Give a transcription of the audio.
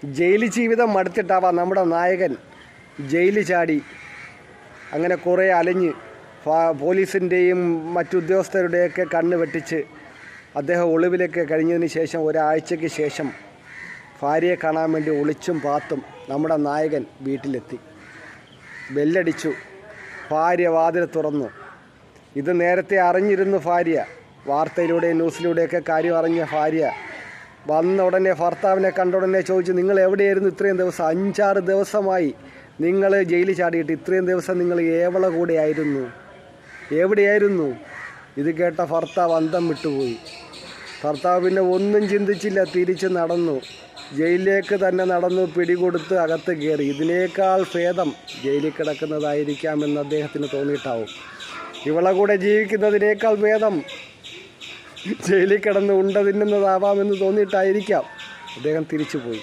Jail ജീവിതം മടുത്തിട്ടാവാം നമ്മുടെ നായകൻ ജയിലിൽ ചാടി. അങ്ങനെ കുറേ അലഞ്ഞ് പോലീസിൻ്റെയും മറ്റുദ്യോഗസ്ഥരുടെയൊക്കെ കണ്ണ് വെട്ടിച്ച് അദ്ദേഹം ഒളിവിലൊക്കെ കഴിഞ്ഞതിന് ശേഷം ഒരാഴ്ചയ്ക്ക് ശേഷം ഭാര്യയെ കാണാൻ വേണ്ടി ഒളിച്ചും പാത്തും നമ്മുടെ നായകൻ വീട്ടിലെത്തി. ബെല്ലടിച്ചു. ഭാര്യ വാതിൽ തുറന്നു. ഇത് നേരത്തെ അറിഞ്ഞിരുന്നു ഭാര്യ. വാർത്തയിലൂടെയും ന്യൂസിലൂടെയൊക്കെ കാര്യം അറിഞ്ഞ ഭാര്യ വന്ന ഉടനെ ഭർത്താവിനെ കണ്ട ഉടനെ ചോദിച്ചു, നിങ്ങൾ എവിടെയായിരുന്നു ഇത്രയും ദിവസം? 5-6 ദിവസമായി നിങ്ങൾ ജയിലിൽ ചാടിയിട്ട്. ഇത്രയും ദിവസം നിങ്ങൾ ഏവളെ കൂടെയായിരുന്നു, എവിടെയായിരുന്നു? ഇത് കേട്ട ഭർത്താവ് അന്തം വിട്ടുപോയി. ഭർത്താവ് പിന്നെ ഒന്നും ചിന്തിച്ചില്ല, തിരിച്ച് നടന്നു. ജയിലിലേക്ക് തന്നെ നടന്നു, പിടികൊടുത്ത് അകത്ത് കയറി. ഇതിനേക്കാൾ ഭേദം ജയിലിൽ കിടക്കുന്നതായിരിക്കാമെന്ന് അദ്ദേഹത്തിന് തോന്നിയിട്ടാവും. ഇവളെ കൂടെ ജീവിക്കുന്നതിനേക്കാൾ ഭേദം ജയിലിൽ കിടന്ന് ഉണ്ട തിന്നുന്നതാവാമെന്ന് തോന്നിയിട്ടായിരിക്കാം അദ്ദേഹം തിരിച്ചു പോയി.